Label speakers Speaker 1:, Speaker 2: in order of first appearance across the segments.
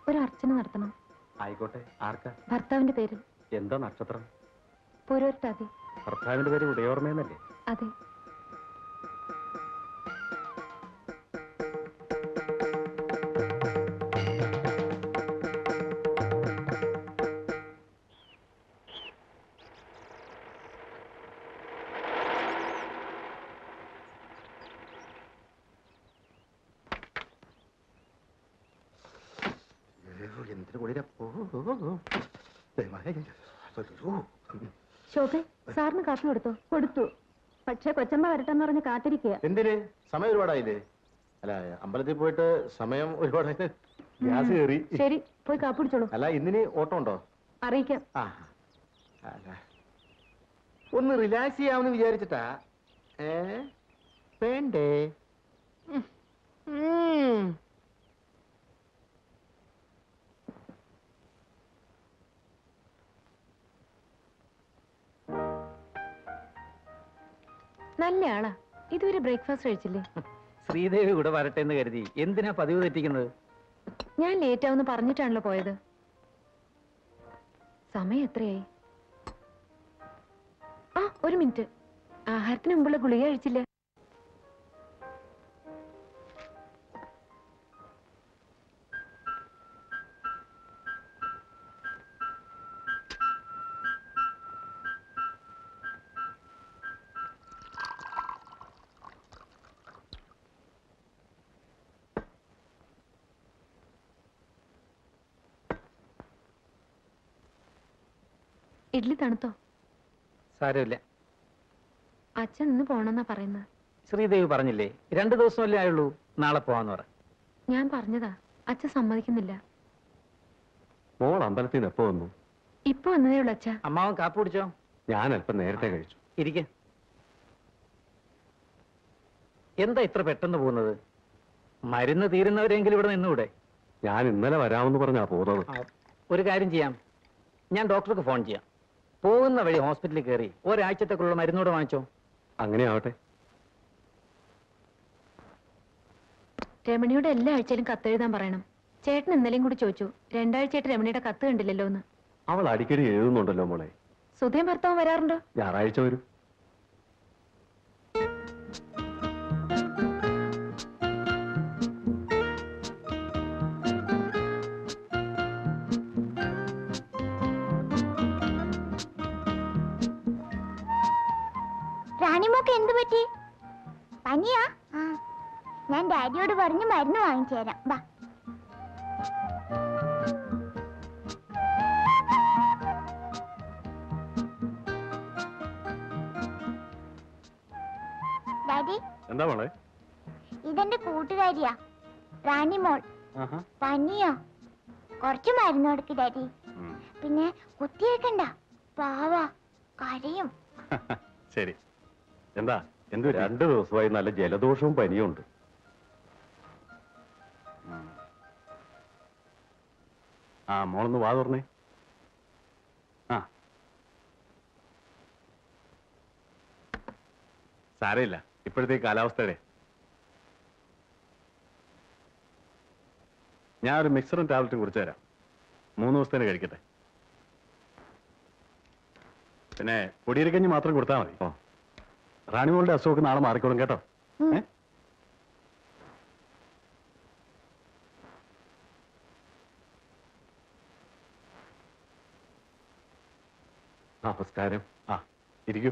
Speaker 1: ഒരു അർച്ചന നടത്തണം.
Speaker 2: ആയിക്കോട്ടെ. ആർക്കാ?
Speaker 1: ഭർത്താവിന്റെ പേര്.
Speaker 2: എന്താ നക്ഷത്രം?
Speaker 1: പുരോർട്ടാതി.
Speaker 2: ഭർത്താവിന്റെ പേര് ഉദയോർമ്മയെന്നല്ലേ?
Speaker 1: അതെ. ശോഭേ, സാറിന് കാപ്പി കൊടുത്തോ? കൊടുത്തു. പക്ഷെ കൊച്ചമ്മ വരട്ടെന്ന് പറഞ്ഞ് കാത്തിരിക്കുക.
Speaker 3: എന്തിന്? സമയം ഒരുപാടായില്ലേ? അല്ല, അമ്പലത്തിൽ പോയിട്ട് സമയം ഒരുപാടായി. ഗ്യാസ് കയറി.
Speaker 1: ശരി, പോയി കാപ്പി പിടിച്ചോളൂ.
Speaker 3: അല്ല, ഇന്നിനി ഓട്ടം ഉണ്ടോ?
Speaker 1: അറിയിക്കാം.
Speaker 3: അല്ല, ഒന്ന് റിലാക്സ് ചെയ്യാമെന്ന് വിചാരിച്ചിട്ടാ. വേണ്ടേ?
Speaker 1: നല്ല ആളാ. ഇതുവരെ ബ്രേക്ക്ഫാസ്റ്റ് കഴിച്ചില്ലേ?
Speaker 2: ശ്രീദേവി കൂടെ വരട്ടെ എന്ന് കരുതി എന്തിനാ പതിവ് തെറ്റിക്കുന്നത്?
Speaker 1: ഞാൻ ലേറ്റ് ആവുന്ന പറഞ്ഞിട്ടാണല്ലോ പോയത്. സമയം എത്രയായി? ഒരു മിനിറ്റ്. ആഹാരത്തിന് മുമ്പുള്ള ഗുളിക കഴിച്ചില്ല. ഇഡ്ഡലി തണുത്തോ?
Speaker 2: സാരമില്ല.
Speaker 1: അച്ഛൻ ഇന്ന് പോണെന്നാ പറയുന്നത്.
Speaker 2: ശ്രീദേവി പറഞ്ഞില്ലേ 2 ദിവസമല്ലേ ആയുള്ളൂ, നാളെ പോവാന്ന് പറ.
Speaker 1: ഞാൻ പറഞ്ഞതാ, അച്ഛൻ സമ്മതിക്കുന്നില്ല.
Speaker 4: മോൾ അമ്പലത്തിൽ നിന്ന് എപ്പോ വന്നു?
Speaker 1: ഇപ്പൊ വന്നതേ ഉള്ളൂ അച്ഛാ.
Speaker 2: അമ്മാവൻ കാപ്പി കുടിച്ചോ?
Speaker 4: ഞാൻ അല്പം നേരത്തെ കഴിച്ചു.
Speaker 2: ഇരിക്ക. എന്താ ഇത്ര പെട്ടെന്ന് പോകുന്നത്? മരുന്ന് തീരുന്നവരെങ്കിലും ഇവിടെ നിന്നൂടെ?
Speaker 4: ഞാൻ ഇന്നലെ വരാമെന്ന് പറഞ്ഞാ പോകുന്നത്.
Speaker 2: ഒരു കാര്യം ചെയ്യാം, ഞാൻ ഡോക്ടർക്ക് ഫോൺ ചെയ്യാം. പോകുന്ന വഴി ഹോസ്പിറ്റലിൽ കയറി ഒരാഴ്ചത്തേക്കുള്ള മരുന്നൂടെ വാങ്ങിച്ചോ.
Speaker 4: അങ്ങനെ ആവട്ടെ.
Speaker 1: രമണിയോട് എല്ലാ ആഴ്ചയിലും കത്തെഴുതാൻ പറയണം. ചേട്ടൻ ഇന്നലെയും കൂടി ചോദിച്ചു, 2 ആഴ്ചയായിട്ട് രമണിയുടെ കത്ത് കണ്ടില്ലല്ലോ എന്ന്.
Speaker 4: അവൾ അടിക്കടി എഴുതുന്നുണ്ടല്ലോ മോളെ.
Speaker 1: സുധയും ഭർത്താവും വരാറുണ്ടോ?
Speaker 4: ഞായറാഴ്ച വരും.
Speaker 5: റാണിമോക്ക് എന്ത് പറ്റി? പനിയാ? ഞാൻ ഡാഡിയോട് പറഞ്ഞ് മരുന്ന് വാങ്ങിച്ചു തരാം. വാ. ഡാഡി,
Speaker 4: എന്താ മോളെ?
Speaker 5: ഇതെന്റെ കൂട്ടുകാരിയാ, റാണിമോൾ. പനിയാ? കുറച്ച് മരുന്ന് കൊടുക്ക് ഡാഡി. പിന്നെ കുത്തിയേക്കണ്ട, പാവാ, കരയും.
Speaker 4: ശരി. എന്താ 2 ദിവസമായി നല്ല ജലദോഷവും പനിയും ഉണ്ട്. മോളൊന്ന് വാ തുറന്നേ. സാരമില്ല, ഇപ്പോഴത്തെ കാലാവസ്ഥയുടെ. ഞാൻ ഒരു മിക്സറും ടാബ്ലറ്റും കുറിച്ച് തരാം. 3 ദിവസത്തേന് കഴിക്കട്ടെ. പിന്നെ പൊടിയരിക്കഞ്ഞി മാത്രം കൊടുത്താൽ മതി. റാണിമോളുടെ അസുഖമൊക്കെ നാളെ മാറിക്കോളും കേട്ടോ. നമസ്കാരം. ഇരിക്കൂ.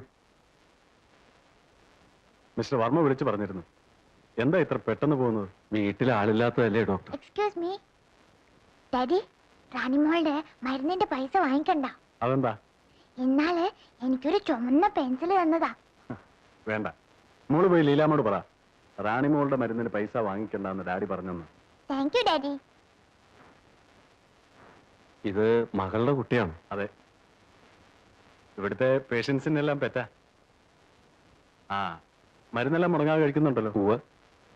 Speaker 4: മിസ്റ്റർ വർമ്മ വിളിച്ചു പറഞ്ഞിരുന്നു. എന്താ ഇത്ര പെട്ടെന്ന് പോകുന്നത്? വീട്ടിൽ ആളില്ലാത്തതല്ലേ ഡോക്ടർ?
Speaker 5: എക്സ്ക്യൂസ് മീ ഡാഡി, റാണിമോളുടെ മരുന്നിന്റെ പൈസ വാങ്ങിക്കണ്ട.
Speaker 4: അതെന്താ?
Speaker 5: ഇന്നാള് എനിക്കൊരു ചുമന്ന പെൻസിൽ തന്നതാ.
Speaker 4: വേണ്ട, മോള് പോയി ലീലാമ്മോട് പറ, റാണിമോളുടെ മരുന്നിന് പൈസ വാങ്ങിക്കണ്ടെന്ന് ഡാഡി പറഞ്ഞെന്ന്.
Speaker 5: Thank you daddy.
Speaker 4: ഇത് മകളുടെ കുട്ടിയാണ്. അതെ, ഇവിടുത്തെ പേഷ്യൻസിനെല്ലാം പെറ്റാ. മരുന്നെല്ലാം മുടങ്ങാതെ കഴിക്കുന്നുണ്ടല്ലോ?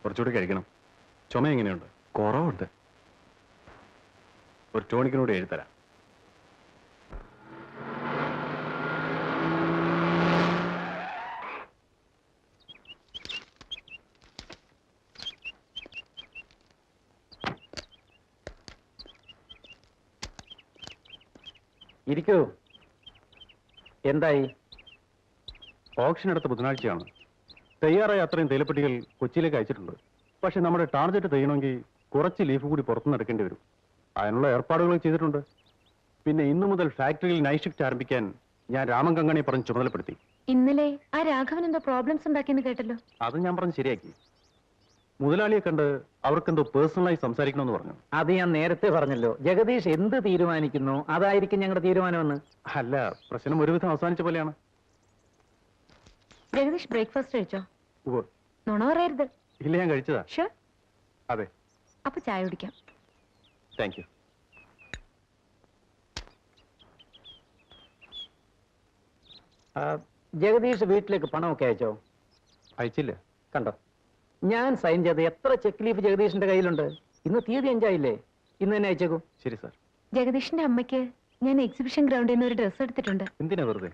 Speaker 4: കുറച്ചുകൂടി കഴിക്കണം. ചുമ എങ്ങനെയുണ്ട്? കുറവുണ്ട്. ഒരു ടോണിക്കിനോട് എഴുതരാം.
Speaker 2: ഇരിക്കൂ. എന്തായി?
Speaker 4: ഓപ്ഷൻ എടുത്ത ബുധനാഴ്ചയാണ്. തയ്യാറായ അത്രയും തേയിലപ്പെട്ടികൾ കൊച്ചിയിലേക്ക് അയച്ചിട്ടുണ്ട്. പക്ഷെ നമ്മുടെ ടാർജറ്റ് തെയ്യണമെങ്കിൽ കുറച്ച് ലീഫ് കൂടി പുറത്തുനിന്ന് എടുക്കേണ്ടി വരും. അതിനുള്ള ഏർപ്പാടുകൾ ചെയ്തിട്ടുണ്ട്. പിന്നെ ഇന്നു മുതൽ ഫാക്ടറിയിൽ നൈറ്റ് ഷിഫ്റ്റ് ആരംഭിക്കാൻ ഞാൻ രാമൻ കങ്ങാണിയെ പറഞ്ഞ് ചുമതലപ്പെടുത്തി.
Speaker 1: ഇന്നലെ ആ രാഘവൻ എന്തോ പ്രോബ്ലംസ് ഉണ്ടാക്കിയെന്ന് കേട്ടല്ലോ.
Speaker 4: അത് ഞാൻ പറഞ്ഞ് ശരിയാക്കി. മുതലാളിയെ കണ്ട് അവർക്കെന്തോ പേഴ്സണലായി സംസാരിക്കണമെന്ന് പറഞ്ഞു.
Speaker 2: അത് ഞാൻ നേരത്തെ പറഞ്ഞല്ലോ. ജഗദീഷ് എന്ത് തീരുമാനിക്കുന്നു അതായിരിക്കും ഞങ്ങളുടെ തീരുമാനമെന്ന്.
Speaker 4: അല്ല, പ്രശ്നം ഒരുവിധം അവസാനിച്ച പോലെയാണ്.
Speaker 1: ജഗദീഷ് ബ്രേക്ക്ഫാസ്റ്റ് കഴിച്ചോ? നുണ പറയരുത്.
Speaker 4: ഇല്ല, ഞാൻ കഴിച്ചതാ.
Speaker 1: ഷുവർ?
Speaker 4: അതെ.
Speaker 1: അപ്പൊ ചായ കുടിക്കാം.
Speaker 4: Thank you.
Speaker 2: ജഗദീഷ് വീട്ടിലേക്ക് പണമൊക്കെ അയച്ചോ?
Speaker 4: അയച്ചില്ല.
Speaker 2: കണ്ടോ, ഞാൻ സൈൻ ചെയ്ത് എത്ര ചെക്ക് ലീഫ് ജഗദീഷിന്റെ കയ്യിലുണ്ട്. ഇന്ന് തീയതി 5 ആയില്ലേ? ഇന്ന് തന്നെ അയച്ചേക്കൂ.
Speaker 4: ശരി സാർ.
Speaker 1: ജഗദീഷിന്റെ അമ്മയ്ക്ക് ഞാൻ എക്സിബിഷൻ ഗ്രൗണ്ടിൽ നിന്ന് ഒരു ഡ്രസ്സ് എടുത്തിട്ടുണ്ട്.
Speaker 4: എന്തിനാ വെറുതെ?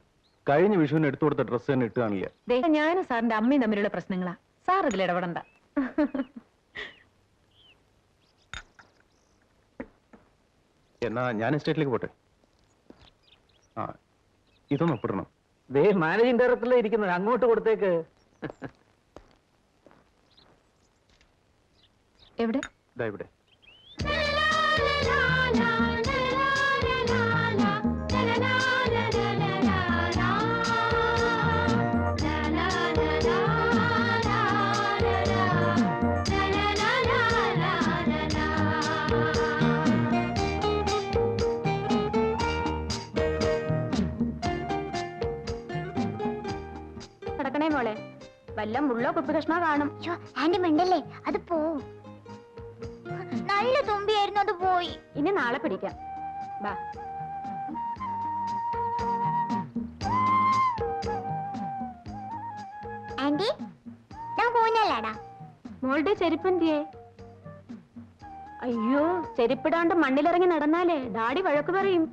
Speaker 4: കഴിഞ്ഞ വിഷുവിന് എടുത്തു കൊടുത്ത ഡ്രസ്സ് തന്നെ ഇട്ട് കാണില്ല.
Speaker 1: ഞാനും സാറിന്റെ അമ്മയും തമ്മിലുള്ള പ്രശ്നങ്ങളാ. സാർ ഇതിൽ ഇടപെടണ്ട.
Speaker 4: എന്നാ ഞാൻ എസ്റ്റേറ്റിലേക്ക് പോട്ടെ. ഇതൊന്നും ഒപ്പിടണം.
Speaker 2: മാനേജിംഗ് ഡയറക്ടറിലെ ഇരിക്കുന്നത്, അങ്ങോട്ട് കൊടുത്തേക്ക്.
Speaker 1: എവിടെ?
Speaker 4: ഇവിടെ.
Speaker 1: വല്ല മുള്ളോ കുപ്പി കഷ്ണോ കാണും.
Speaker 5: അയ്യോ ആന്റി മിണ്ടല്ലേ, അത് പോവും. നല്ല തുമ്പിയായിരുന്നു, അത് പോയി.
Speaker 1: ഇനി നാളെ പിടിക്കാം. ബാ.
Speaker 5: ആന്റി നമുക്ക് ഊഞ്ഞാലാടാ.
Speaker 1: മോളുടെ ചെരുപ്പന്തിയേ? അയ്യോ, ചെരുപ്പിടാണ്ട് മണ്ണിലിറങ്ങി നടന്നാലേ ഡാഡി വഴക്ക് പറയും.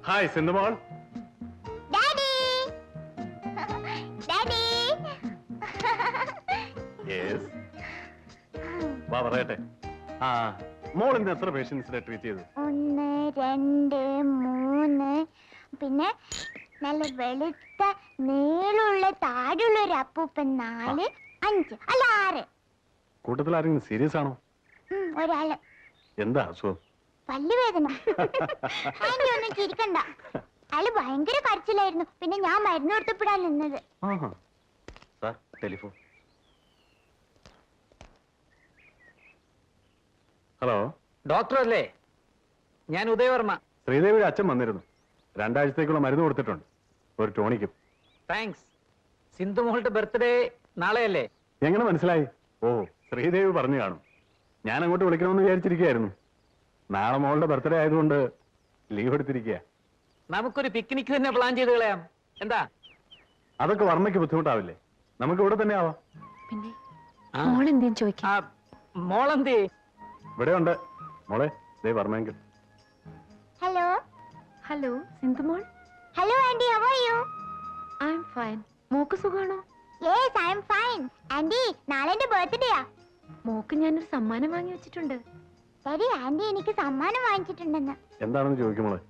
Speaker 4: ഹായ് സിന്ധുമോൾ.
Speaker 5: ഡാഡി ഡാഡി
Speaker 4: വാ പറയട്ടെ. ആ മോൾ ഇന്ന് എത്ര പേഷ്യൻസിനെ ട്രീറ്റ് ചെയ്തു?
Speaker 5: 1 2 3 പിന്നെ നല്ല വെളുത്ത നീളമുള്ള താടുള്ള ഒരു അപ്പൂപ്പൻ 4 5 അല്ല 6.
Speaker 4: കൂട്ടത്തിൽ ആരെങ്കിലും സീരിയസ് ആണോ?
Speaker 5: ഒരാള്.
Speaker 4: എന്താ അസുഖം?
Speaker 5: പല്ലുവേദന. ആന്റി ഒന്നും ചിരിക്കണ്ട. അയാള് ഭയങ്കര കരച്ചിലായിരുന്നു. പിന്നെ ഞാൻ മരുന്ന് കൊടുത്തപ്പോഴാണ് നിന്നത്.
Speaker 3: Sir telephone.
Speaker 4: ഹലോ,
Speaker 2: ഡോക്ടർ അല്ലേ? ഞാൻ ഉദയവർമ്മ.
Speaker 4: ശ്രീദേവിയുടെ അച്ഛൻ വന്നിരുന്നു. 2 ആഴ്ചത്തേക്കുള്ള മരുന്ന് കൊടുത്തിട്ടുണ്ട്, ഒരു ടോണിക്കും.
Speaker 2: താങ്ക്സ്. സിന്ധു മോളുടെ ബർത്ത്ഡേ നാളെയല്ലേ?
Speaker 4: എങ്ങനെ മനസ്സിലായി? ഓ, ശ്രീദേവി പറഞ്ഞു കാണും. ഞാൻ അങ്ങോട്ട് വിളിക്കണമെന്ന് വിചാരിച്ചിരിക്കുകയായിരുന്നു. നാളെ മോളുടെ ബർത്ത്ഡേ ആയതുകൊണ്ട് ലീവ് എടുത്തിരിക്കുക.
Speaker 2: നമുക്കൊരു പിക്നിക് തന്നെ പ്ലാൻ ചെയ്ത് കളയാം. എന്താ?
Speaker 4: അതൊക്കെ വർമ്മയ്ക്ക് ബുദ്ധിമുട്ടാവില്ലേ? നമുക്ക് ഇവിടെ തന്നെ ആവാം.
Speaker 1: പിന്നെ
Speaker 2: ആ.
Speaker 1: മോളെന്തേലും ചോദിക്കാം.
Speaker 2: ആ, മോളെന്തേ?
Speaker 4: ഇവിടെ ഉണ്ട് മോളെ, ദേ വർമ്മയെങ്കിൽ.
Speaker 5: Hello
Speaker 1: hello Sindhumol.
Speaker 5: Hello aunty, how are you?
Speaker 1: I am fine. മോക്ക് സുഖാണോ?
Speaker 5: Yes I am fine. Aunty നാളെ എന്റെ ബർത്ത്ഡേയാ.
Speaker 1: മോക്ക് ഞാനൊരു സമ്മാനം വാങ്ങി വെച്ചിട്ടുണ്ട്.
Speaker 5: ശരി, ആന്റി എനിക്ക് സമ്മാനം വാങ്ങിച്ചിട്ടുണ്ടെന്ന്.
Speaker 4: എന്താണെന്ന് ചോദിക്കും മോളെ.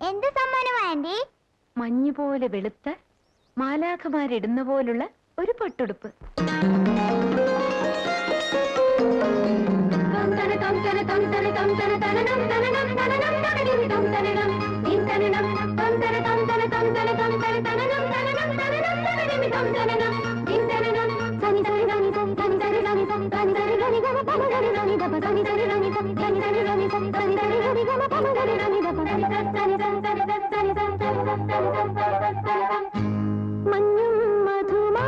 Speaker 5: എന്ത് സമ്മാനം ആന്റി?
Speaker 1: മഞ്ഞ് പോലെ വെളുത്ത മാലാഖമാരിടുന്ന പോലുള്ള ഒരു പട്ടുടുപ്പ്. മഞ്ഞും മധുമാ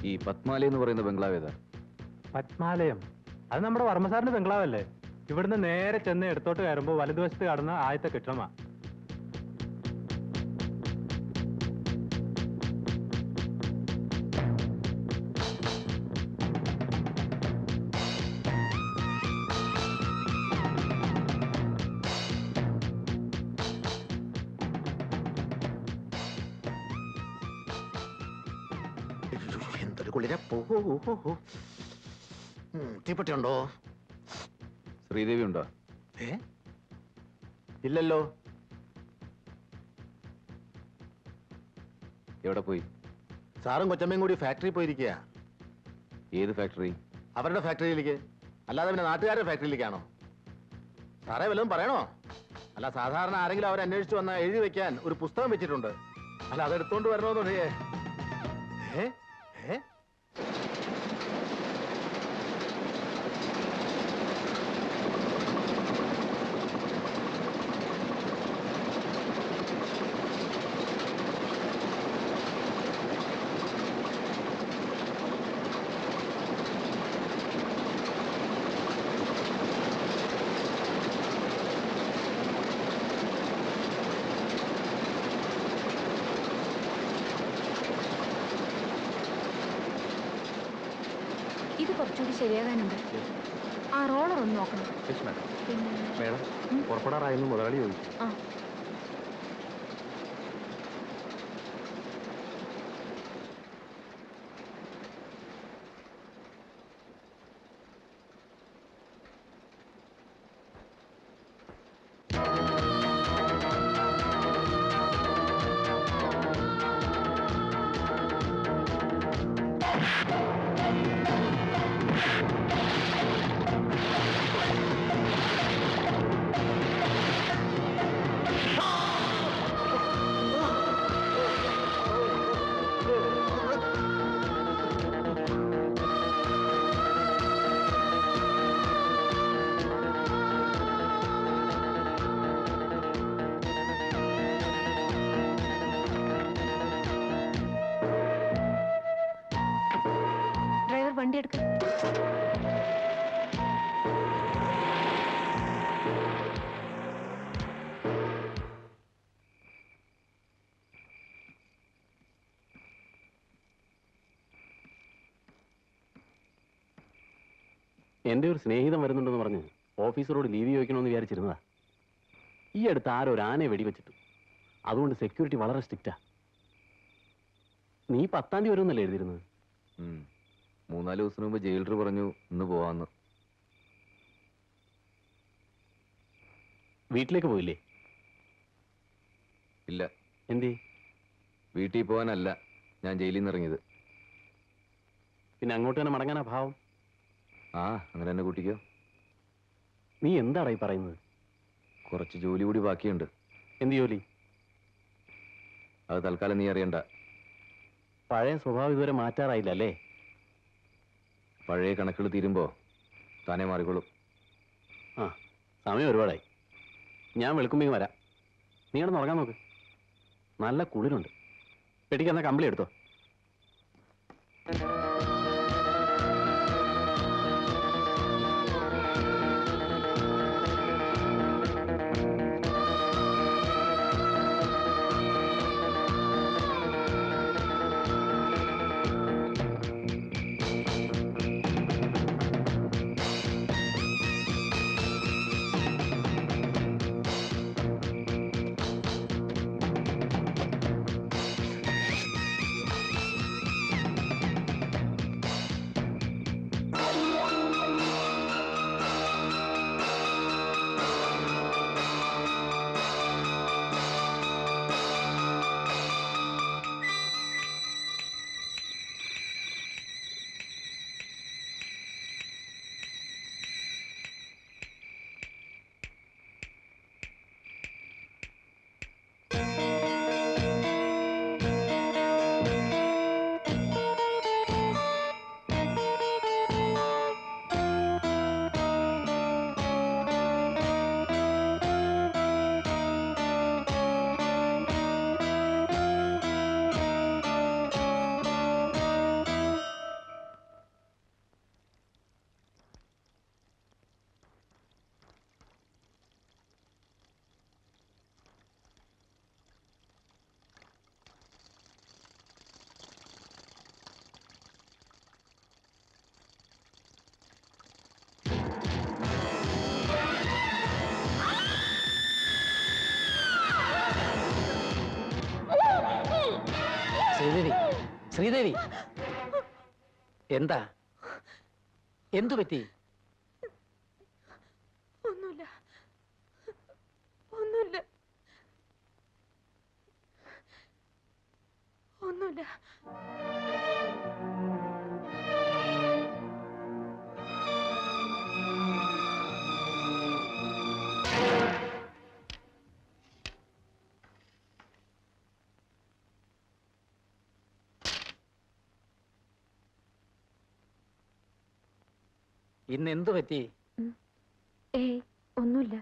Speaker 6: ഈ പത്മാലി എന്ന് പറയുന്ന ബംഗ്ലാവ് ഏതാ?
Speaker 4: പത്മാലയം അത് നമ്മുടെ വർമ്മസാറിന്റെ ബംഗ്ലാവല്ലേ? ഇവിടുന്ന് നേരെ ചെന്ന് എടുത്തോട്ട് കയറുമ്പോൾ വലതുവശത്ത് കടന്ന ആദ്യത്തെ കെട്ടിടമാ.
Speaker 3: എന്തൊരു കുളിര. തീപ്പെട്ടി ഉണ്ടോ?
Speaker 6: ശ്രീദേവി ഉണ്ടോ?
Speaker 3: ഇല്ലല്ലോ.
Speaker 6: എവിടെ പോയി?
Speaker 3: സാറും കൊച്ചമ്മയും കൂടി ഫാക്ടറി പോയിരിക്കുക.
Speaker 6: ഏത് ഫാക്ടറി?
Speaker 3: അവരുടെ ഫാക്ടറിയിലേക്ക്, അല്ലാതെ പിന്നെ നാട്ടുകാരുടെ ഫാക്ടറിയിലേക്കാണോ? സാറേ വല്ലതും പറയണോ? അല്ല, സാധാരണ ആരെങ്കിലും അവരെ അന്വേഷിച്ചു വന്നാൽ എഴുതി വെക്കാൻ ഒരു പുസ്തകം വെച്ചിട്ടുണ്ട്. അല്ല, അതെടുത്തോണ്ട് വരണമെന്ന് പറയേ. ഏ ഏ
Speaker 1: ഇത് കുറച്ചുകൂടി ശരിയാകാനുണ്ട്. ആ റോളർ ഒന്ന് നോക്കണം. പിന്നെ
Speaker 4: മേഡം പുറപ്പെടാറായിരുന്നു മുതലാളി ചോദിച്ചു.
Speaker 1: ആ ഡ്രൈവർ വണ്ടി എടുക്ക.
Speaker 4: എന്റെ ഒരു സ്നേഹിതം വരുന്നുണ്ടെന്ന് പറഞ്ഞ് ഓഫീസറോട് ലീവ് ചോദിക്കണമെന്ന് വിചാരിച്ചിരുന്നതാ. ഈ അടുത്ത് ആരോ ഒരു ആനയെ വെടിവെച്ചിട്ടു. അതുകൊണ്ട് സെക്യൂരിറ്റി വളരെ സ്ട്രിക്റ്റാ. നീ 10-ാം തീയതി വരുമെന്നല്ലേ എഴുതിയിരുന്നത്?
Speaker 6: 3-4 ദിവസം മുമ്പ് ജയിലർ പറഞ്ഞു ഇന്ന് പോവാന്ന്.
Speaker 4: വീട്ടിലേക്ക് പോയില്ലേ?
Speaker 6: ഇല്ല.
Speaker 4: എന്തേ?
Speaker 6: വീട്ടിൽ പോകാനല്ല ഞാൻ ജയിലിൽ നിന്ന് ഇറങ്ങിയത്.
Speaker 4: പിന്നെ അങ്ങോട്ട് തന്നെ മടങ്ങാനാ ഭാവം?
Speaker 6: ആ, അങ്ങനെ തന്നെ കൂട്ടിക്കോ.
Speaker 4: നീ എന്താടാ ഈ പറയുന്നത്?
Speaker 6: കുറച്ച് ജോലി കൂടി ബാക്കിയുണ്ട്.
Speaker 4: എന്ത് ജോലി?
Speaker 6: അത് തൽക്കാലം നീ അറിയണ്ട.
Speaker 4: പഴയ സ്വഭാവം ഇതുവരെ മാറ്റാറായില്ല അല്ലേ?
Speaker 6: പഴയ കണക്കുകൾ തീരുമ്പോ താനേ മാറിക്കോളും.
Speaker 4: ആ, സമയം ഒരുപാടായി. ഞാൻ വെളുക്കുമ്പേക്കും വരാം. നീ കിടന്ന് ഉറങ്ങാൻ നോക്ക്. നല്ല കുളിരുണ്ട്. പെട്ടിക്കെന്നാ കമ്പിളി എടുത്തോ.
Speaker 2: ശ്രീദേവി, ശ്രീദേവി, എന്താ? എന്തു പറ്റി?
Speaker 1: ഒന്നുമില്ല, ഒന്നുമില്ല, ഒന്നുമില്ല.
Speaker 2: ഇന്ന് എന്തു പറ്റി?
Speaker 1: ഏയ് ഒന്നുമില്ല.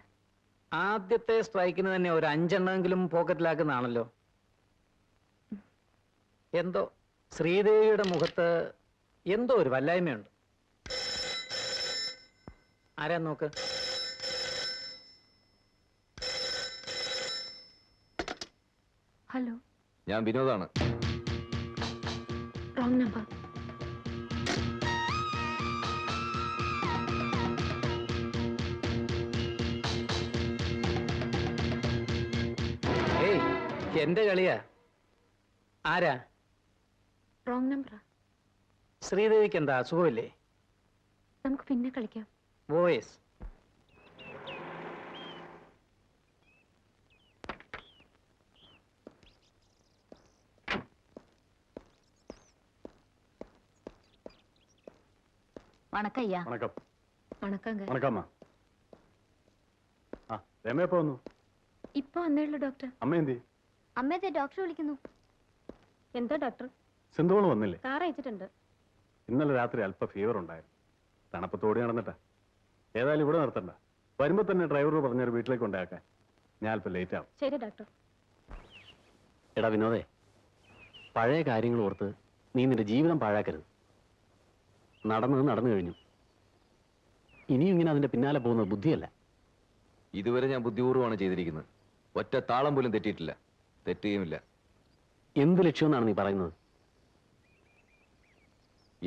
Speaker 2: ആദ്യത്തെ സ്ട്രൈക്കിന് തന്നെ ഒരു 5 എണ്ണമെങ്കിലും പോക്കറ്റിലാക്കുന്നതാണല്ലോ. എന്തോ ശ്രീദേവിയുടെ മുഖത്ത് എന്തോ ഒരു വല്ലായ്മയുണ്ട്. ആരാ നോക്ക്.
Speaker 1: ഹലോ,
Speaker 6: ഞാൻ വിനോദാണ്.
Speaker 1: Wrong number.
Speaker 2: ഏയ്, എന്റെ കളിയാ. ആരാ?
Speaker 1: റോങ് നമ്പറാ.
Speaker 2: ശ്രീദേവിക്ക് എന്താ അസുഖമില്ലേ?
Speaker 1: നമുക്ക് പിന്നെ കളിക്കാം.
Speaker 2: വോയിസ്.
Speaker 1: വണക്കം അയ്യാ.
Speaker 4: വണക്കം.
Speaker 1: വണക്കം.
Speaker 4: വണക്കമ്മ. ആ രമ എപ്പോ വന്നു?
Speaker 1: ഇപ്പൊ വന്നേയുള്ളൂ ഡോക്ടർ.
Speaker 4: അമ്മ എന്തി?
Speaker 5: അമ്മയത്തെ ഡോക്ടർ വിളിക്കുന്നു.
Speaker 1: എന്താ ഡോക്ടർ?
Speaker 4: സിന്ധുവോള് വന്നില്ലേ?
Speaker 1: കാർ അയച്ചിട്ടുണ്ട്.
Speaker 4: ഇന്നലെ രാത്രി അല്പ ഫീവർ ഉണ്ടായിരുന്നു. തണുപ്പത്തോടി നടന്നിട്ടാ. ഏതായാലും ഇവിടെ നിർത്തണ്ട. വരുമ്പോ തന്നെ ഡ്രൈവറോട് പറഞ്ഞൊരു വീട്ടിലേക്ക് കൊണ്ടാക്കാൻ. ഞാൻ അല്പം ലേറ്റ് ആവും.
Speaker 1: ശരി ഡോക്ടർ.
Speaker 7: എടാ വിനോദേ, പഴയ കാര്യങ്ങൾ ഓർത്ത് നീ നിന്റെ ജീവിതം പാഴാക്കരുത്. നടന്നത് നടന്നു കഴിഞ്ഞു. ഇനിയും ഇങ്ങനെ അതിന്റെ പിന്നാലെ പോകുന്നത് ബുദ്ധിയല്ല.
Speaker 6: ഇതുവരെ ഞാൻ ബുദ്ധിപൂർവ്വമാണ് ചെയ്തിരിക്കുന്നത്. ഒറ്റ താളം പോലും തെറ്റിയിട്ടില്ല, തെറ്റുകയുമില്ല.
Speaker 7: എന്ത് ലക്ഷ്യമെന്നാണ് നീ പറയുന്നത്?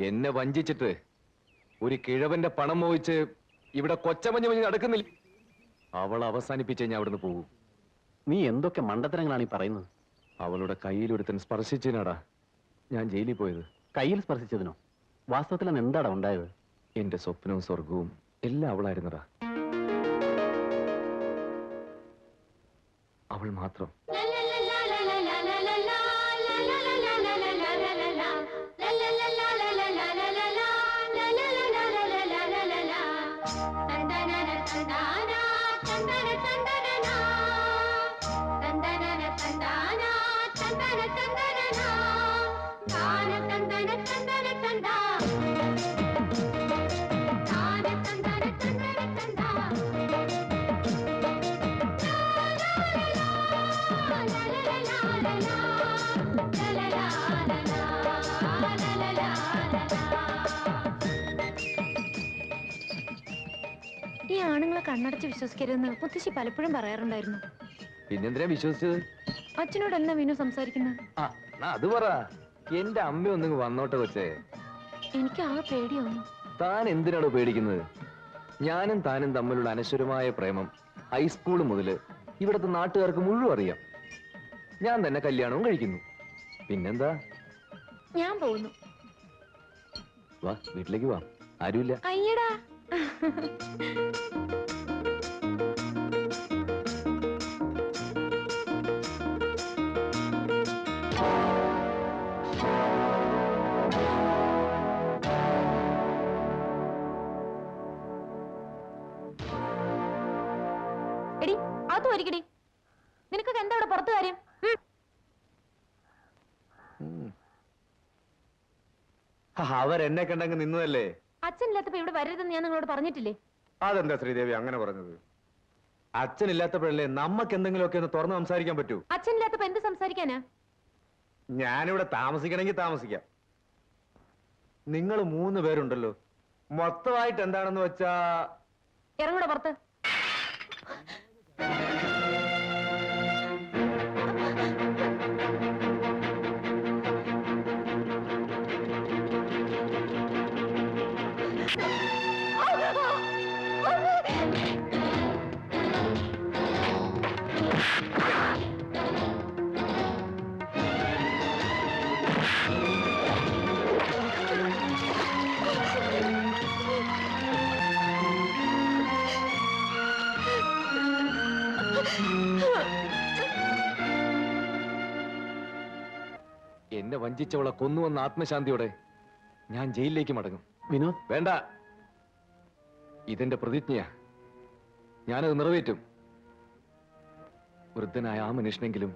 Speaker 6: എന്നെ വഞ്ചിച്ചിട്ട് ഒരു കിഴവന്റെ പണം മോഹിച്ച് ഇവിടെ കൊച്ചമഞ്ഞ് മഞ്ഞ് നടക്കുന്നില്ല. അവൾ അവസാനിപ്പിച്ചേ ഞാൻ അവിടുന്ന് പോകും.
Speaker 7: നീ എന്തൊക്കെ മണ്ടത്തരങ്ങളാണ് ഈ പറയുന്നത്?
Speaker 6: അവളുടെ കയ്യിലൊരുത്തൻ സ്പർശിച്ചതിനാടാ ഞാൻ ജയിലിൽ പോയത്.
Speaker 7: കയ്യിൽ സ്പർശിച്ചതിനോ? വാസ്തവത്തിൽ അന്ന് എന്താടാ ഉണ്ടായത്?
Speaker 6: എന്റെ സ്വപ്നവും സ്വർഗവും എല്ലാം അവളായിരുന്നടാ. അവൾ മാത്രം.
Speaker 1: ഈ ആണുങ്ങളെ കണ്ണടച്ച് വിശ്വസിക്കരുതെന്ന് മുത്തശ്ശി പലപ്പോഴും പറയാറുണ്ടായിരുന്നു.
Speaker 6: പിന്നെന്തിനാ വിശ്വസിച്ചത്?
Speaker 1: അച്ഛനോട് എന്നാ വിനു സംസാരിക്കുന്നത്?
Speaker 6: ആ എന്നാ അത് പറ. എന്റെ അമ്മ ഒന്നിങ്ങ് വന്നോട്ടെ കൊച്ചേ.
Speaker 1: എനിക്ക് ആകെ പേടിയാവുന്നു.
Speaker 6: താൻ എന്തിനാണോ പേടിക്കുന്നത്? ഞാനും താനും തമ്മിലുള്ള അനശ്വരമായ പ്രേമം ഹൈസ്കൂൾ മുതല് ഇവിടുത്തെ നാട്ടുകാർക്ക് മുഴുവൻ അറിയാം. ഞാൻ തന്നെ കല്യാണവും കഴിക്കുന്നു. പിന്നെന്താ?
Speaker 1: ഞാൻ പോകുന്നു.
Speaker 6: വാ, വീട്ടിലേക്ക് വാ, ആരുമില്ല.
Speaker 1: അയ്യടാ. എടി അത് ഒരിക്കടി. നിനക്കൊക്കെ എന്താ ഇവിടെ പുറത്ത് കാര്യം?
Speaker 3: അവരെന്നെ കണ്ടങ്ങ് നിന്നതല്ലേ.
Speaker 1: അച്ഛനില്ലാത്തപ്പോ ഇവിടെ വരരുതെന്ന് ഞാൻ നിങ്ങളോട് പറഞ്ഞിട്ടില്ലേ?
Speaker 3: അതെന്താ ശ്രീദേവി അങ്ങനെ പറഞ്ഞത്? അച്ഛനില്ലാത്തപ്പോഴല്ലേ നമുക്ക് എന്തെങ്കിലുമൊക്കെ ഒന്ന് തുറന്ന് സംസാരിക്കാൻ പറ്റൂ.
Speaker 1: അച്ഛനില്ലാത്തപ്പോ എന്ത് സംസാരിക്കാനാ?
Speaker 3: ഞാനിവിടെ താമസിക്കണമെങ്കിൽ താമസിക്കാം. നിങ്ങൾ 3 പേരുണ്ടല്ലോ, മൊത്തമായിട്ട് എന്താണെന്ന് വെച്ചാ
Speaker 1: ഇറങ്ങൂടെ പുറത്ത്.
Speaker 6: എന്നെ വഞ്ചിച്ചവളെ കൊന്നുവന്ന ആത്മശാന്തിയോടെ ഞാൻ ജയിലിലേക്ക് മടങ്ങും.
Speaker 7: വിനോദ്,
Speaker 6: വേണ്ട, ഇതെന്റെ പ്രതിജ്ഞയാ. ഞാനത് നിറവേറ്റും. വൃദ്ധനായ ആ മനുഷ്യനെങ്കിലും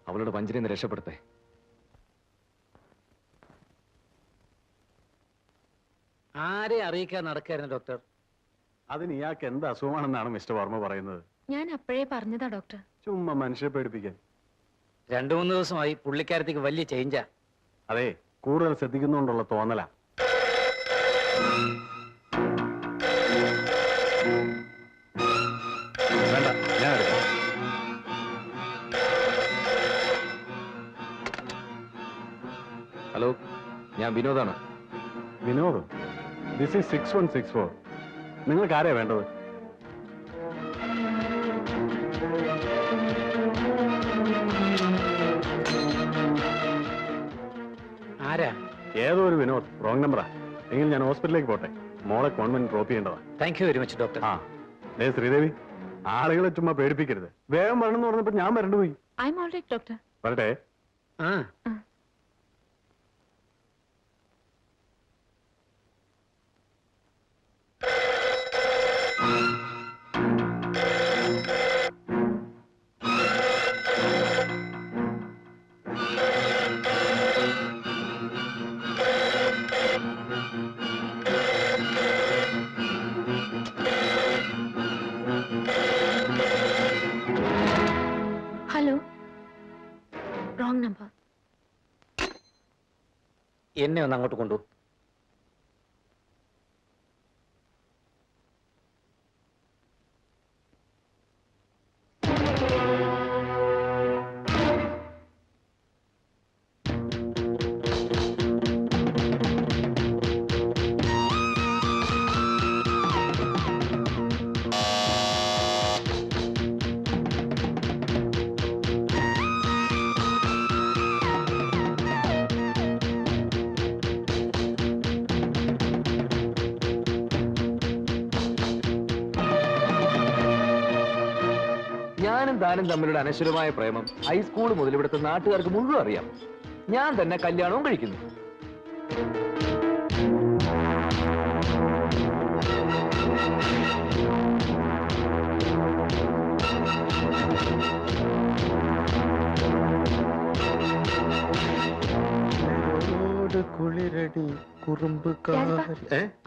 Speaker 6: അവളുടെ വഞ്ചനയിൽ നിന്ന് രക്ഷപ്പെടുത്തേ.
Speaker 2: ആരെ അറിയിക്കാൻ നടക്കായിരുന്നു ഡോക്ടർ?
Speaker 4: അതിന് ഇയാൾക്ക് എന്ത് അസുഖമാണെന്നാണ് മിസ്റ്റർ വർമ്മ പറയുന്നത്?
Speaker 1: ഞാൻ അപ്പോഴേ പറഞ്ഞതാ ഡോക്ടർ.
Speaker 4: ചുമ്മാ മനുഷ്യരെ പേടിപ്പിക്കാൻ.
Speaker 2: 2-3 ദിവസമായി പുള്ളിക്കാരത്തേക്ക് വലിയ ചേഞ്ചാ.
Speaker 4: അതെ, കൂടുതൽ ശ്രദ്ധിക്കുന്നുകൊണ്ടുള്ള തോന്നലാ. വേണ്ട, ഞാൻ എടുക്കാം.
Speaker 6: ഹലോ, ഞാൻ വിനോദാണ്.
Speaker 4: Vinod, this is 6164. നിങ്ങൾക്ക് ആരെയാ വേണ്ടത്?
Speaker 2: ആരാ?
Speaker 4: ഏതോ ഒരു വിനോദ്. റോങ് നമ്പറാ. എങ്കിൽ ഞാൻ ഹോസ്പിറ്റലിലേക്ക് പോട്ടെ. മോളെ കോൺവെന്റ് ഡ്രോപ്പ് ചെയ്യേണ്ടതാ.
Speaker 2: Thank you very much doctor.
Speaker 4: ആ, ശ്രീദേവി, ആളുകളെ ചുമ്മാ പേടിപ്പിക്കരുത്. വേഗം വരണമെന്ന് പറഞ്ഞപ്പോ ഞാൻ വരണ്ടു പോയി.
Speaker 1: I am all right doctor.
Speaker 4: വരട്ടെ.
Speaker 2: ആ,
Speaker 1: ഹലോ, റോങ് നമ്പർ.
Speaker 2: എന്നെ ഒന്ന് അങ്ങോട്ട് കൊണ്ടു.
Speaker 6: ഞാനും താനും തമ്മിലുള്ള അനശ്വരമായ പ്രേമം ഹൈസ്കൂൾ മുതൽ ഇവിടുത്തെ നാട്ടുകാർക്ക് മുഴുവൻ അറിയാം. ഞാൻ തന്നെ കല്യാണവും കഴിക്കുന്നു.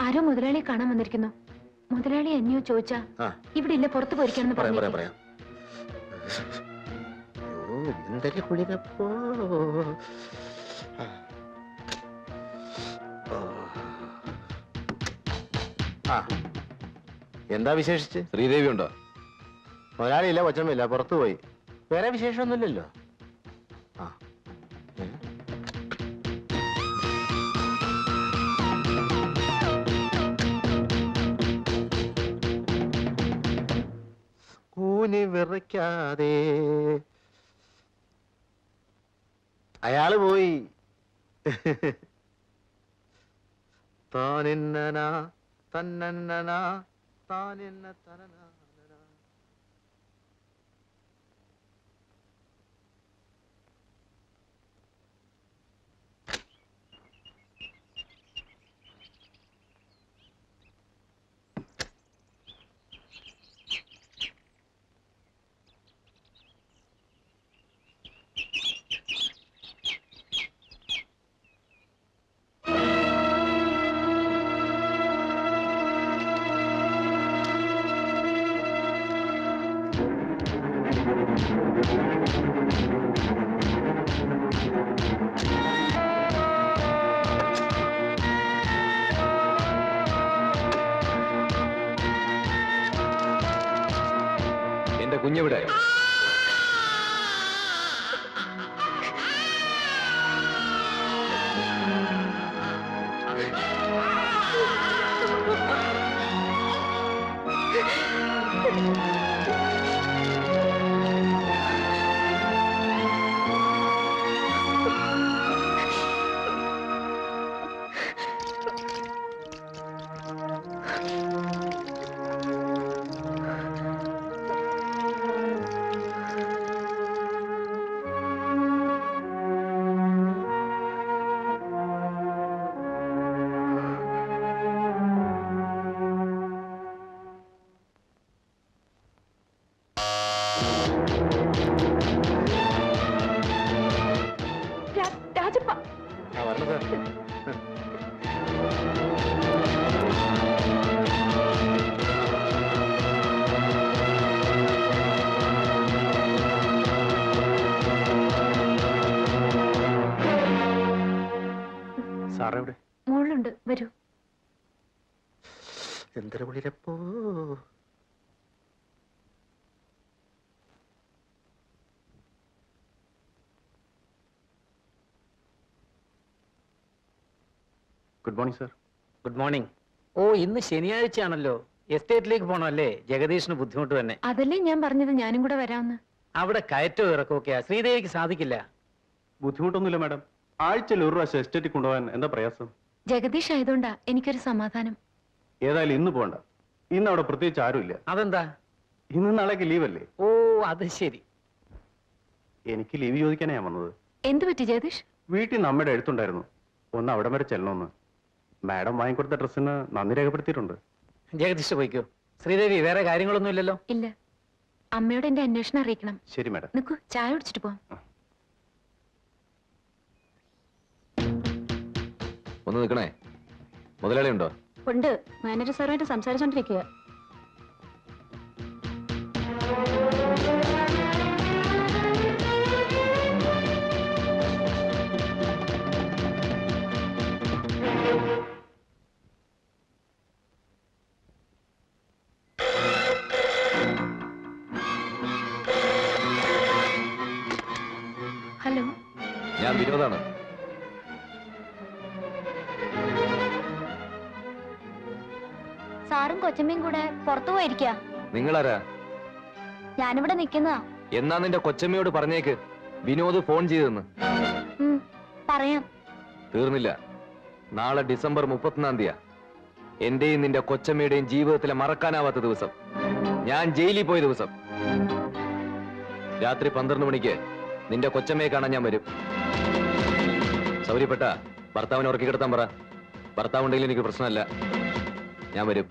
Speaker 1: ആരോ മുതലാളിയെ കാണാൻ വന്നിരിക്കുന്നു. മുതലാളി എന്നെയോ ചോദിച്ചാ ഇവിടെ ഇല്ല, പുറത്തു പോയിരിക്കാണെന്ന് പറഞ്ഞു.
Speaker 3: എന്താ വിശേഷിച്ച്?
Speaker 6: ശ്രീദേവി ഉണ്ടോ?
Speaker 3: മുതലാളിയില്ല, കൊച്ചമ്മയില്ല, പുറത്തു പോയി. വേറെ വിശേഷമൊന്നുമില്ലല്ലോ. ആ, കൂനി വിറയ്ക്കാതെ അയാള് പോയി. താനിന്നനാ തന്നന്നനാ താനിന്ന തനനാ.
Speaker 6: എന്റെ കുഞ്ഞെവിടെ?
Speaker 4: സാറെവിടെ?
Speaker 1: മുകളിലുണ്ട്, വരൂ.
Speaker 3: എന്തൊരു കുളിരപ്പോ.
Speaker 4: Good morning sir.
Speaker 2: Good morning. ഓ, ഇന്ന് ശനിയാഴ്ചയാണല്ലോ. എസ്റ്റേറ്റിലേക്ക് പോകണമല്ലേ? ജഗദീഷിന് ബുദ്ധിമുട്ട് തന്നെ.
Speaker 1: അതല്ലേ ഞാൻ പറഞ്ഞത്, ഞാനും കൂടെ വരാമെന്ന്.
Speaker 2: അവിടെ കയറ്റവും ഇറക്കമൊക്കെയാ, ശ്രീദേവിക്ക് സാധിക്കില്ല.
Speaker 4: ബുദ്ധിമുട്ടൊന്നുമില്ല മാഡം. ആഴ്ചയിൽ ഒരു പ്രാവശ്യം എസ്റ്റേറ്റിൽ കൊണ്ടുപോകാൻ എന്താ പ്രയാസം?
Speaker 1: ജഗദീഷ് ആയതുകൊണ്ടാ എനിക്കൊരു സമാധാനം.
Speaker 4: ഏതായാലും ഇന്ന് പോകണ്ട. ഇന്ന് അവിടെ പ്രത്യേകിച്ച് ആരുമില്ല.
Speaker 2: അതെന്താ?
Speaker 4: ഇന്ന് നാളേക്ക് ലീവല്ലേ?
Speaker 2: ഓ, അത് ശരി.
Speaker 4: എനിക്ക് ലീവ് ചോദിക്കാനാ ഞാൻ വന്നത്.
Speaker 1: എന്തു പറ്റി ജഗദീഷ്?
Speaker 4: വീട്ടിൽ നിന്ന് അമ്മയുടെ എഴുത്തുണ്ടായിരുന്നു, ഒന്ന് അവിടെ വരെ ചെല്ലണമെന്ന്. മാഡം വാങ്ങിക്കൊടുത്ത ഡ്രസ്സിന് നന്ദി രേഖപ്പെടുത്തിയിട്ടുണ്ട്.
Speaker 2: ജഗദീഷ് പോയിക്കോ. ശ്രീദേവി, വേറെ കാര്യങ്ങളൊന്നും ഇല്ലല്ലോ?
Speaker 1: ഇല്ല. അമ്മയോട് എന്റെ അന്വേഷണം അറിയിക്കണം.
Speaker 4: ശരി മാഡം.
Speaker 1: നിക്കൂ, ചായ കുടിച്ചിട്ട് പോവാം.
Speaker 6: ഒന്ന് നിൽക്കണേ. മുതലാളി ഉണ്ടോ?
Speaker 1: ഉണ്ട്, മാനേജർ സാറുമായിട്ട് സംസാരിച്ചോണ്ടിരിക്കുക. ഹലോ,
Speaker 6: ഞാൻ വിനോദാണ്.
Speaker 5: സാറും കൊച്ചമ്മയും കൂടെ പുറത്തു പോയിരിക്കുക.
Speaker 6: നിങ്ങളാരാ?
Speaker 5: ഞാനിവിടെ നിക്കുന്നതാ.
Speaker 6: എന്നാ നിന്റെ കൊച്ചമ്മയോട് പറഞ്ഞേക്ക് വിനോദ് ഫോൺ ചെയ്തെന്ന്.
Speaker 5: പറയാം.
Speaker 6: തീർന്നില്ല. നാളെ ഡിസംബർ 31-ാം തീയതി എന്റെയും നിന്റെ കൊച്ചമ്മയുടെയും ജീവിതത്തിലെ മറക്കാനാവാത്ത ദിവസം. ഞാൻ ജയിലിൽ പോയ ദിവസം. രാത്രി 12 മണിക്ക് നിന്റെ കൊച്ചമ്മയെ കാണാൻ ഞാൻ വരും. സൗകര്യപ്പെട്ട ഭർത്താവിനെ ഉറക്കി കിടത്താൻ പറ. ഭർത്താവുണ്ടെങ്കിൽ എനിക്ക് പ്രശ്നമല്ല, ഞാൻ വരും.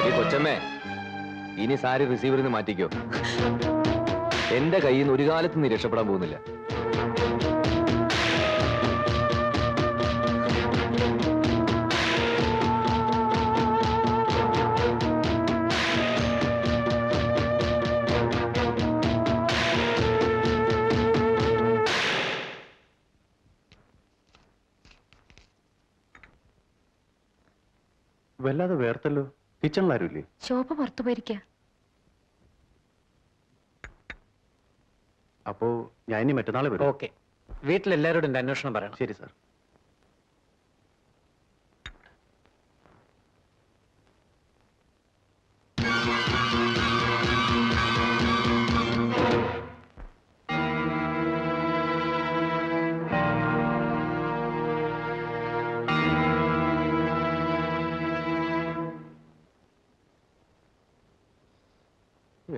Speaker 6: ഈ കൊച്ചമ്മേ, ഇനി സാരി റിസീവറിൽ നിന്ന് മാറ്റിക്കോ. എന്റെ കയ്യിൽ നിന്ന് ഒരു കാലത്ത് നീ രക്ഷപ്പെടാൻ പോകുന്നില്ല.
Speaker 4: വല്ലാതെ വേർത്തല്ലോ. കിച്ചണിലാരുമില്ലേ?
Speaker 1: ശോഭ പുറത്തു പോയിരിക്കുക.
Speaker 4: അപ്പോ ഞാൻ ഇനി മറ്റന്നാളെ വരും.
Speaker 2: ഓക്കെ. വീട്ടിലെല്ലാവരോടും എന്റെ അന്വേഷണം പറയണം.
Speaker 4: ശരി സാർ.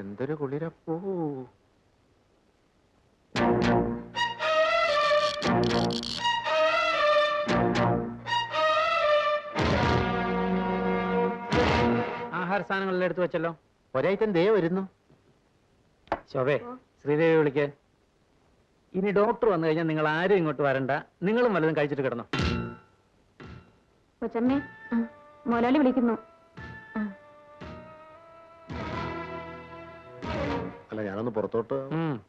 Speaker 3: എന്തൊരു കുളിരപ്പോ.
Speaker 2: ആഹാര സാധനങ്ങളെല്ലാം എടുത്തു വെച്ചല്ലോ.
Speaker 3: ഒരൈറ്റം ദേ വരുന്നു.
Speaker 2: ശോഭേ, ശ്രീദേവി വിളിക്ക്. ഇനി ഡോക്ടർ വന്നു കഴിഞ്ഞാൽ നിങ്ങൾ ആരും ഇങ്ങോട്ട് വരണ്ട. നിങ്ങളും വല്ലതും കഴിച്ചിട്ട് കിടന്നു.
Speaker 1: കൊച്ചമ്മേ, മോലാളി വിളിക്കുന്നു.
Speaker 3: അല്ല, ഞാനൊന്ന് പുറത്തോട്ട്.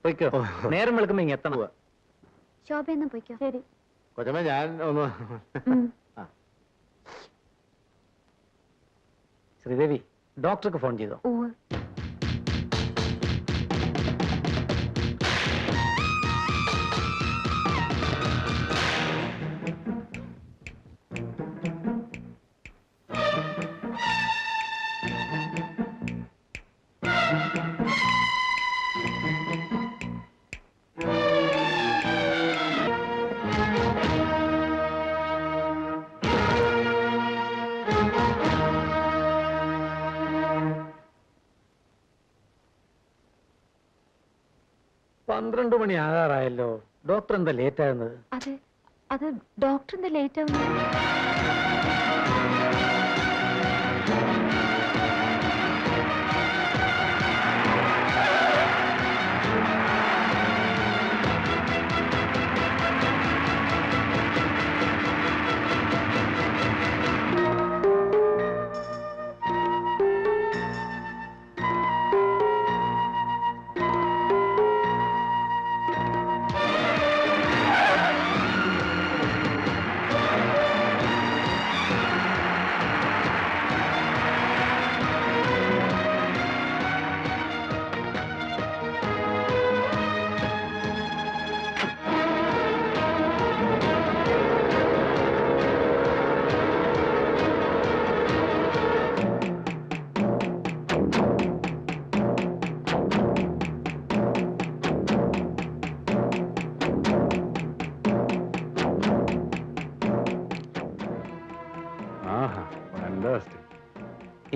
Speaker 2: പോയിക്കോ. നേരം വെളുക്കുമ്പോ ഇങ്ങ് എത്തണം.
Speaker 5: ശോഭയൊന്നും പോയിക്കോ.
Speaker 1: ശരി.
Speaker 3: കൊച്ചമ്മ, ഞാൻ ഒന്ന്.
Speaker 2: ശ്രീദേവി, ഡോക്ടർക്ക് ഫോൺ ചെയ്തോ?
Speaker 1: ഉവ്വ്.
Speaker 2: പന്ത്രണ്ട് മണി ആകാറായല്ലോ. ഡോക്ടർ എന്താ ലേറ്റ് ആകുന്നത്?
Speaker 1: അത് ഡോക്ടർ എന്താ ലേറ്റ് ആവുന്നത്?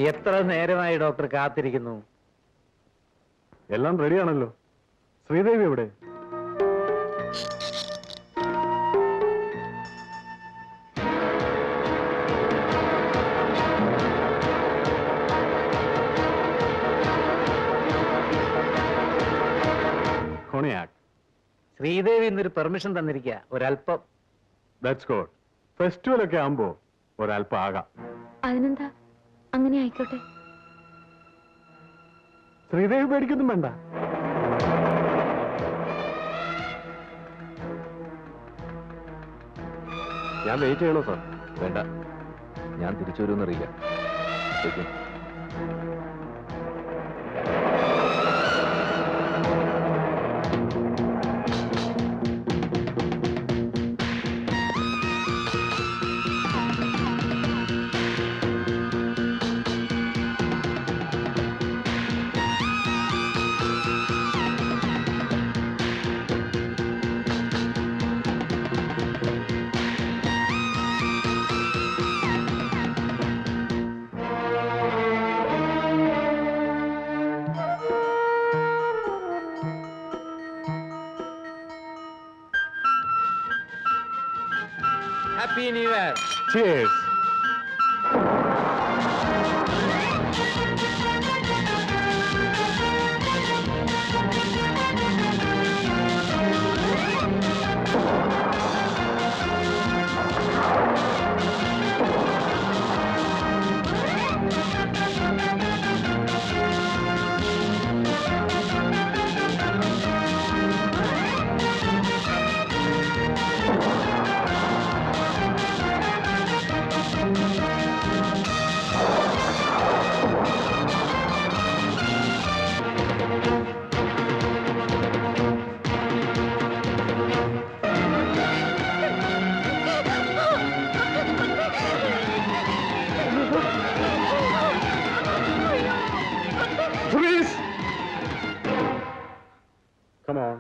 Speaker 2: എത്ര നേരമായി ഡോക്ടർ കാത്തിരിക്കുന്നു?
Speaker 4: എല്ലാം റെഡിയാണല്ലോ. ശ്രീദേവി എവിടെ? കൊണിയാക്ക്.
Speaker 2: ശ്രീദേവി ഇന്നൊരു പെർമിഷൻ തന്നിരിക്കുക, ഒരല്പം.
Speaker 4: That's good. ഫെസ്റ്റിവൽ ഒക്കെ ആകുമ്പോ ഒരല്പം ആകാം.
Speaker 1: അതിനെന്താ, അങ്ങനെ ആയിക്കോട്ടെ.
Speaker 4: ശ്രീദേവി പേടിക്കൊന്നും വേണ്ട. ഞാൻ വെയിറ്റ് ചെയ്യണോ സാർ?
Speaker 6: വേണ്ട, ഞാൻ തിരിച്ചു വരുമെന്നറിയില്ല. ശരി.
Speaker 2: Happy new year.
Speaker 4: Cheers. Please. Come on.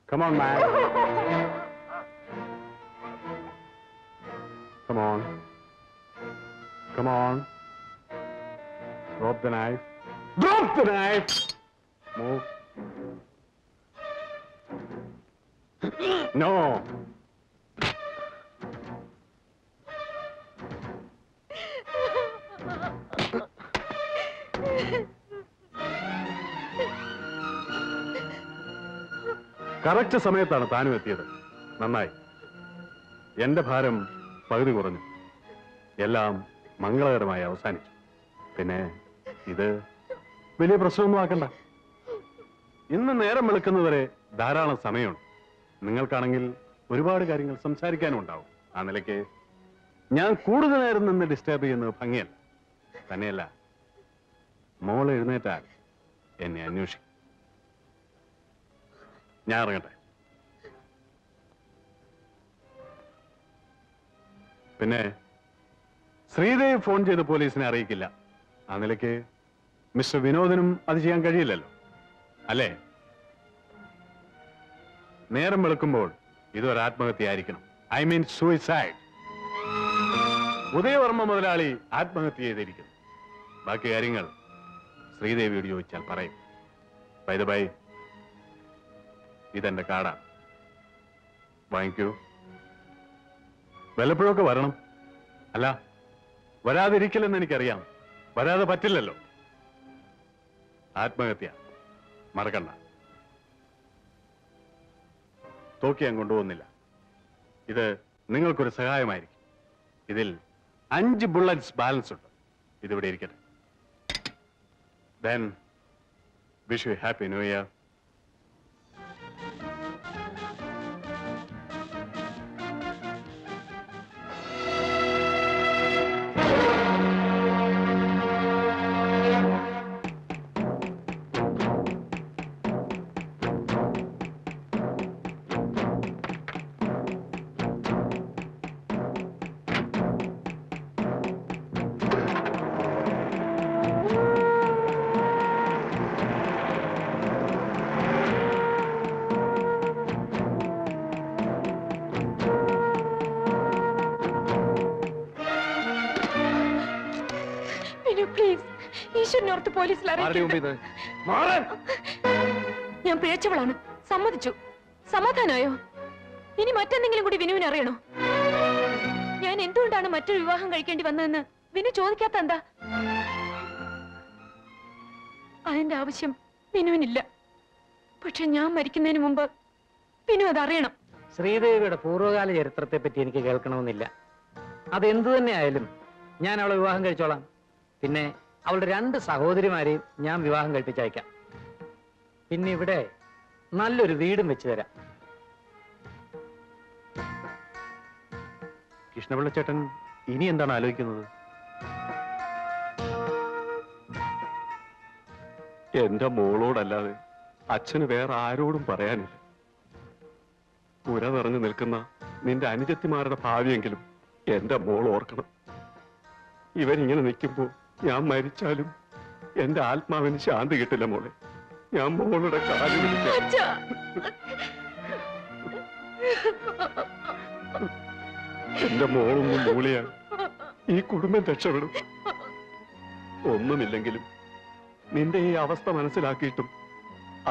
Speaker 4: Come on, man. Come on. Come on. Drop the knife. Drop the knife! Move. No. Correct സമയത്താണ് താനും എത്തിയത്. നന്നായി. എന്റെ ഭാരം പകുതി കുറഞ്ഞു. എല്ലാം മംഗളകരമായി അവസാനിച്ചു. പിന്നെ ഇത് വലിയ പ്രശ്നമൊന്നും ആക്കണ്ട. ഇന്ന് നേരം വെളുക്കുന്നവരെ ധാരാളം സമയമുണ്ട്. നിങ്ങൾക്കാണെങ്കിൽ ഒരുപാട് കാര്യങ്ങൾ സംസാരിക്കാനും ഉണ്ടാവും. ആ നിലയ്ക്ക് ഞാൻ കൂടുതൽ നേരം നിന്ന് ഡിസ്റ്റർബ് ചെയ്യുന്നത് ഭംഗിയല്ല. തന്നെയല്ല, മോൾ എഴുന്നേറ്റാൽ എന്നെ അന്വേഷിക്കും. ഞാൻ ഇറങ്ങട്ടെ. പിന്നെ ശ്രീദേവ് ഫോൺ ചെയ്ത് പോലീസിനെ അറിയിക്കില്ല. ആ നിലയ്ക്ക് മിസ്റ്റർ വിനോദിനും അത് ചെയ്യാൻ കഴിയില്ലല്ലോ, അല്ലേ? നേരം വെളുക്കുമ്പോൾ ഇതൊരു ആത്മഹത്യ ആയിരിക്കണം. I mean suicide. ഉദയവർമ്മ മുതലാളി ആത്മഹത്യ ചെയ്തിരിക്കുന്നു. ബാക്കി കാര്യങ്ങൾ ശ്രീദേവിയോട് ചോദിച്ചാൽ പറയും. ബൈ ദ ബൈ, ഇതെന്റെ കാർഡാണ്. വാങ്ങിക്കൂ. വല്ലപ്പോഴൊക്കെ വരണം. അല്ല, വരാതിരിക്കില്ലെന്ന് എനിക്കറിയാം. വരാതെ പറ്റില്ലല്ലോ. ആത്മഹത്യ മറക്കണ്ട. തോക്കി ഞാൻ കൊണ്ടുപോകുന്നില്ല. ഇത് നിങ്ങൾക്കൊരു സഹായമായിരിക്കും. ഇതിൽ 5 ബുള്ളറ്റ്സ് ബാലൻസ് ഉണ്ട്. ഇതിവിടെ ഇരിക്കട്ടെ. Then wish you happy new year.
Speaker 1: ഈശ്വരനോർത്ത് പോലീസിൽ അറിയിക്കരുത്. ഞാൻ പിഴച്ചവളാണ്, സമ്മതിച്ചു. സമാധാനമായോ? ഇനി മറ്റെന്തെങ്കിലും കൂടി വിനുവിന് അറിയണോ? ഞാൻ എന്തുകൊണ്ടാണ് മറ്റൊരു വിവാഹം കഴിക്കേണ്ടി വന്നതെന്ന് വിനു ചോദിക്കാത്ത എന്താ? അതിന്റെ ആവശ്യം വിനുവിനില്ല. പക്ഷെ ഞാൻ മരിക്കുന്നതിന് മുമ്പ് വിനു അതറിയണം.
Speaker 2: ശ്രീദേവിയുടെ പൂർവ്വകാല ചരിത്രത്തെ പറ്റി എനിക്ക് കേൾക്കണമെന്നില്ല. അതെന്തു തന്നെ ആയാലും ഞാൻ അവളെ വിവാഹം കഴിച്ചോളാം. പിന്നെ അവളുടെ 2 സഹോദരിമാരെയും ഞാൻ വിവാഹം കഴിപ്പിച്ചയക്കാം. പിന്നെ ഇവിടെ നല്ലൊരു വീടും വെച്ച് തരാം.
Speaker 4: കൃഷ്ണപിള്ള ചേട്ടൻ ഇനി എന്താണ് ആലോചിക്കുന്നത്? എന്റെ മോളോടല്ലാതെ അച്ഛന് വേറെ ആരോടും പറയാനില്ല. പുര നിറഞ്ഞു നിൽക്കുന്ന നിന്റെ അനുജത്തിമാരുടെ ഭാവിയെങ്കിലും എന്റെ മോൾ ഓർക്കണം. ഇവരിങ്ങനെ നിൽക്കുമ്പോ ഞാൻ മരിച്ചാലും എന്റെ ആത്മാവിന് ശാന്തി കിട്ടില്ല മോളെ. ഞാൻ മോളുടെ കാലിൽ വിളിക്കാം.
Speaker 1: അച്ഛാ,
Speaker 4: എന്റെ മോളൊന്നും മൂളിയാൽ ഈ കുടുംബം രക്ഷപ്പെടും. ഒന്നുമില്ലെങ്കിലും നിന്റെ ഈ അവസ്ഥ മനസ്സിലാക്കിയിട്ടും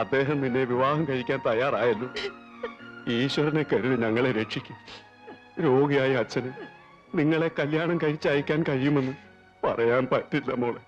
Speaker 4: അദ്ദേഹം നിന്നെ വിവാഹം കഴിക്കാൻ തയ്യാറായല്ലോ. ഈശ്വരനെ കരുതി ഞങ്ങളെ രക്ഷിക്കും. രോഗിയായ അച്ഛന് നിങ്ങളെ കല്യാണം കഴിച്ചയക്കാൻ കഴിയുമെന്ന് പറയാൻ പറ്റില്ല മോളെ.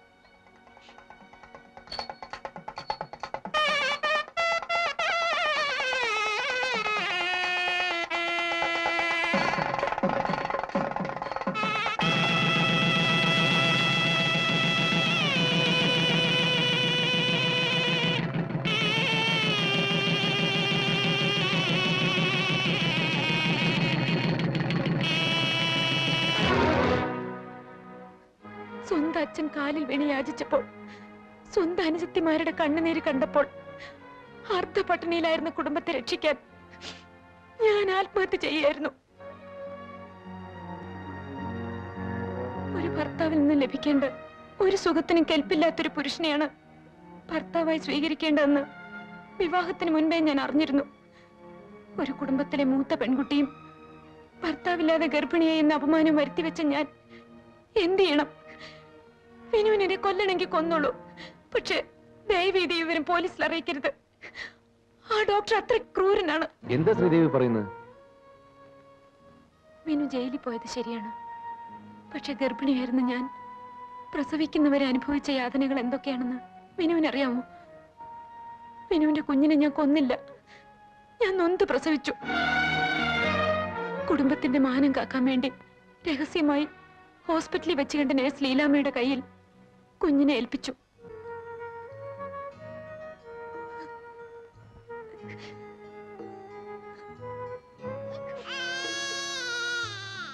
Speaker 1: സ്വന്തം അച്ഛൻ കാലിൽ വീണ് യാചിച്ചപ്പോൾ, സ്വന്തം അനുജത്തിമാരുടെ കണ്ണുനീര് കണ്ടപ്പോൾ, അർദ്ധപട്ടിണിയിലായിരുന്ന കുടുംബത്തെ രക്ഷിക്കാൻ ഞാൻ ആത്മഹത്യ ചെയ്യായിരുന്നു. ഒരു ഭർത്താവിൽ നിന്ന് ലഭിക്കേണ്ട ഒരു സുഖത്തിനും കെൽപ്പില്ലാത്തൊരു പുരുഷനെയാണ് ഭർത്താവായി സ്വീകരിക്കേണ്ടതെന്ന് വിവാഹത്തിന് മുൻപേ ഞാൻ അറിഞ്ഞിരുന്നു. ഒരു കുടുംബത്തിലെ മൂത്ത പെൺകുട്ടിയും ഭർത്താവില്ലാതെ ഗർഭിണിയായി എന്ന അപമാനം വരുത്തിവെച്ച ഞാൻ എന്ത് ചെയ്യണം? വിനുവിനെ കൊല്ലണമെങ്കിൽ കൊന്നോളൂ. പക്ഷെ ദയവീത് വിവരം പോലീസിൽ അറിയിക്കരുത്. ആ ഡോക്ടർ അത്ര ക്രൂരനാണ്.
Speaker 6: എന്താ ശ്രീദേവി പറയുന്നത്?
Speaker 1: വിനു ജയിലിൽ പോയത് ശരിയാണ്. പക്ഷെ ഗർഭിണിയായിരുന്ന ഞാൻ പ്രസവിക്കുന്നവരെ അനുഭവിച്ച യാതനകൾ എന്തൊക്കെയാണെന്ന് വിനുവിനറിയാമോ? വിനുവിന്റെ കുഞ്ഞിനെ ഞാൻ കൊന്നില്ല. ഞാൻ നൊന്ത് പ്രസവിച്ചു. കുടുംബത്തിന്റെ മാനം കാക്കാൻ വേണ്ടി രഹസ്യമായി ഹോസ്പിറ്റലിൽ വെച്ച് കണ്ട നേഴ്സ് ലീലാമ്മയുടെ കയ്യിൽ കുഞ്ഞിനെ ഏൽപ്പിച്ചു.